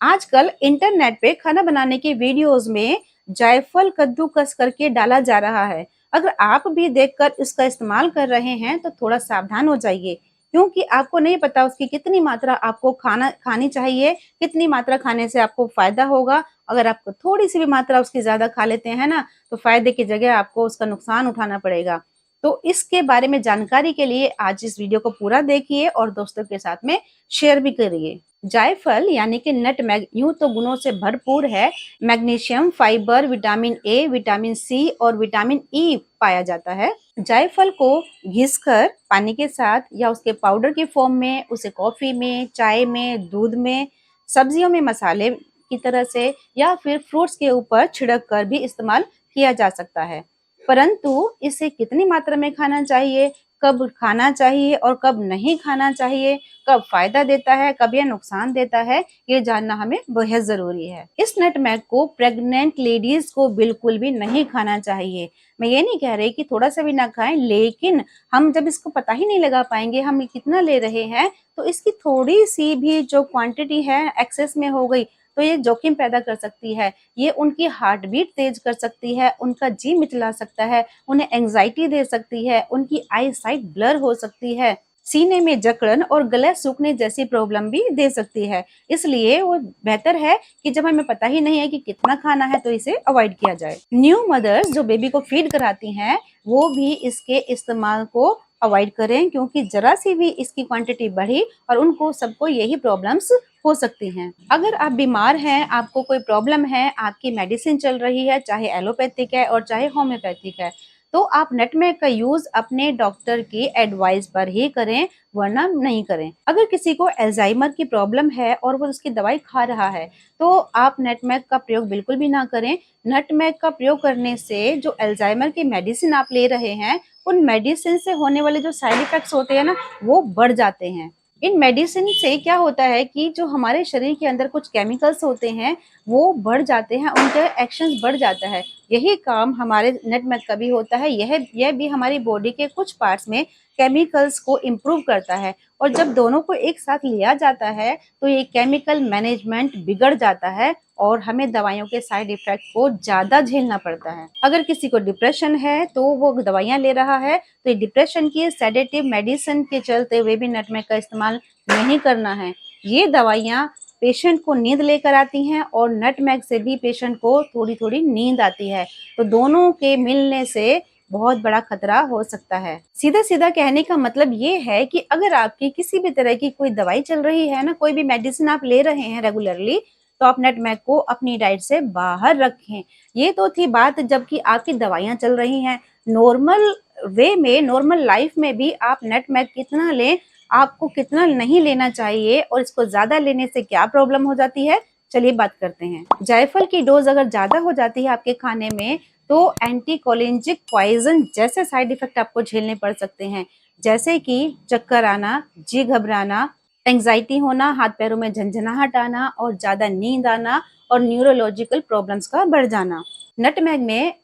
आजकल इंटरनेट पे खाना बनाने के वीडियोस में जायफल कद्दूकस करके डाला जा रहा है। अगर आप भी देखकर इसका इस्तेमाल कर रहे हैं तो थोड़ा सावधान हो जाइए, क्योंकि आपको नहीं पता उसकी कितनी मात्रा आपको खानी चाहिए, कितनी मात्रा खाने से आपको फायदा होगा। अगर आपको थोड़ी सी भी मात्रा उसकी ज्यादा खा लेते हैं ना, तो फायदे की जगह आपको उसका नुकसान उठाना पड़ेगा। तो इसके बारे में जानकारी के लिए आज इस वीडियो को पूरा देखिए और दोस्तों के साथ में शेयर भी करिए। जायफल यानी कि नटमेग यूं तो गुणों से भरपूर है। Magnesium, fibre, vitamin A, vitamin C और विटामिन ई पाया जाता है। जायफल को घिसकर पानी के साथ या उसके पाउडर के फॉर्म में उसे कॉफी में, चाय में, दूध में, सब्जियों में मसाले की तरह से या फिर फ्रूट्स के ऊपर छिड़क कर भी इस्तेमाल किया जा सकता है। परंतु इसे कितनी मात्रा में खाना चाहिए, कब खाना चाहिए और कब नहीं खाना चाहिए, कब फायदा देता है, कब यह नुकसान देता है, ये जानना हमें बेहद जरूरी है। इस नटमेग को प्रेग्नेंट लेडीज को बिल्कुल भी नहीं खाना चाहिए। मैं ये नहीं कह रही कि थोड़ा सा भी ना खाएं, लेकिन हम जब इसको पता ही नहीं लगा पाएंगे हम कितना ले रहे हैं, तो इसकी थोड़ी सी भी जो क्वांटिटी है एक्सेस में हो गई तो ये जोखिम पैदा कर सकती है। ये उनकी हार्ट बीट तेज कर सकती है, उनका जी मिचला सकता है, उन्हें एंजाइटी दे सकती है, उनकी आई साइट ब्लर हो सकती है, सीने में जकड़न और गले सूखने जैसी प्रॉब्लम भी दे सकती है। इसलिए वो बेहतर है कि जब हमें पता ही नहीं है कि कितना खाना है तो इसे अवॉइड किया जाए। न्यू मदर्स जो बेबी को फीड कराती हैं वो भी इसके इस्तेमाल को अवॉइड करें, क्योंकि जरा सी भी इसकी क्वांटिटी बढ़ी और उनको सबको यही प्रॉब्लम्स हो सकती हैं। अगर आप बीमार हैं, आपको कोई प्रॉब्लम है, आपकी मेडिसिन चल रही है, चाहे एलोपैथिक है और चाहे होम्योपैथिक है, तो आप नटमेग का यूज अपने डॉक्टर की एडवाइस पर ही करें, वरना नहीं करें। अगर किसी को अल्जाइमर की प्रॉब्लम है और वो उसकी दवाई खा रहा है तो आप नटमेग का प्रयोग बिल्कुल भी ना करें। नटमेग का प्रयोग करने से जो अल्जाइमर की मेडिसिन आप ले रहे हैं, उन मेडिसिन से होने वाले जो साइड इफेक्ट्स होते हैं ना, वो बढ़ जाते हैं। इन मेडिसिन से क्या होता है कि जो हमारे शरीर के अंदर कुछ केमिकल्स होते हैं वो बढ़ जाते हैं, उनका एक्शंस बढ़ जाता है। यही काम हमारे नटमेग का भी होता है। यह भी हमारी बॉडी के कुछ पार्ट्स में केमिकल्स को इम्प्रूव करता है, और जब दोनों को एक साथ लिया जाता है तो ये केमिकल मैनेजमेंट बिगड़ जाता है और हमें दवाइयों के साइड इफेक्ट को ज्यादा झेलना पड़ता है। अगर किसी को डिप्रेशन है तो वो दवाइयां ले रहा है, तो ये डिप्रेशन की सेडेटिव मेडिसिन के चलते हुए भी नटमेग का इस्तेमाल नहीं करना है। ये दवाइयां पेशेंट को नींद लेकर आती हैं और नटमेग से भी पेशेंट को थोड़ी थोड़ी नींद आती है, तो दोनों के मिलने से बहुत बड़ा खतरा हो सकता है। सीधा सीधा कहने का मतलब ये है कि अगर आपकी किसी भी तरह की कोई दवाई चल रही है ना, कोई भी मेडिसिन आप ले रहे हैं रेगुलरली, तो आप नटमेग को अपनी डाइट से बाहर रखें। ये तो थी बात जबकि आपकी दवाइयां चल रही हैं। नॉर्मल वे में, नॉर्मल लाइफ में भी आप नटमेग कितना लें, आपको कितना नहीं लेना चाहिए और इसको ज्यादा लेने से क्या प्रॉब्लम हो जाती है, चलिए बात करते हैं। जायफल की डोज अगर ज्यादा हो जाती है आपके खाने में तो एंटीकोलिनर्जिक पॉइजन जैसे साइड इफेक्ट आपको झेलने पड़ सकते हैं, जैसे कि चक्कर आना, जी घबराना, एंजाइटी होना, हाथ पैरों में झंझनाहट आना और ज्यादा नींद आना और न्यूरोलॉजिकल प्रॉब्लम्स का बढ़ जाना। नटमेग में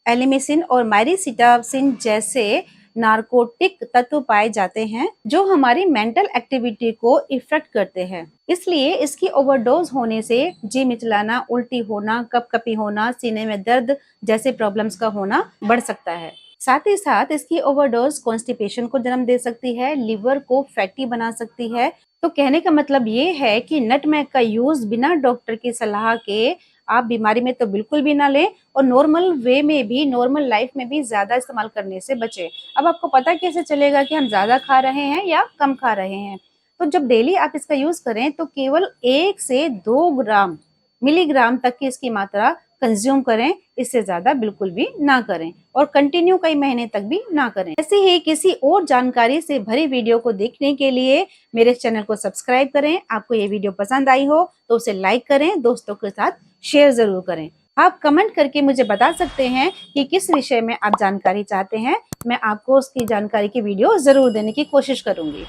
एलिमिसिन और माइरिसिटासिन जैसे नार्कोटिक तत्व पाए जाते हैं जो हमारी मेंटल एक्टिविटी को इफेक्ट करते हैं। इसलिए इसकी ओवरडोज होने से जी मिचलाना, उल्टी होना, कपकपी होना, सीने में दर्द जैसे प्रॉब्लम्स का होना बढ़ सकता है। साथ ही साथ इसकी ओवरडोज कॉन्स्टिपेशन को जन्म दे सकती है, लिवर को फैटी बना सकती है। तो कहने का मतलब ये है कि नटमेग का यूज बिना डॉक्टर की सलाह के आप बीमारी में तो बिल्कुल भी ना लें, और नॉर्मल वे में भी, नॉर्मल लाइफ में भी ज्यादा इस्तेमाल करने से बचें। अब आपको पता कैसे चलेगा कि हम ज्यादा खा रहे हैं या कम खा रहे हैं? तो जब डेली आप इसका यूज करें तो केवल 1 से 2 ग्राम मिलीग्राम तक की इसकी मात्रा कंज्यूम करें, इससे ज्यादा बिल्कुल भी ना करें और कंटिन्यू कई महीने तक भी ना करें। ऐसे ही किसी और जानकारी से भरी वीडियो को देखने के लिए मेरे चैनल को सब्सक्राइब करें। आपको ये वीडियो पसंद आई हो तो उसे लाइक करें, दोस्तों के साथ शेयर जरूर करें। आप कमेंट करके मुझे बता सकते हैं कि किस विषय में आप जानकारी चाहते हैं। मैं आपको उसकी जानकारी की वीडियो जरूर देने की कोशिश करूंगी।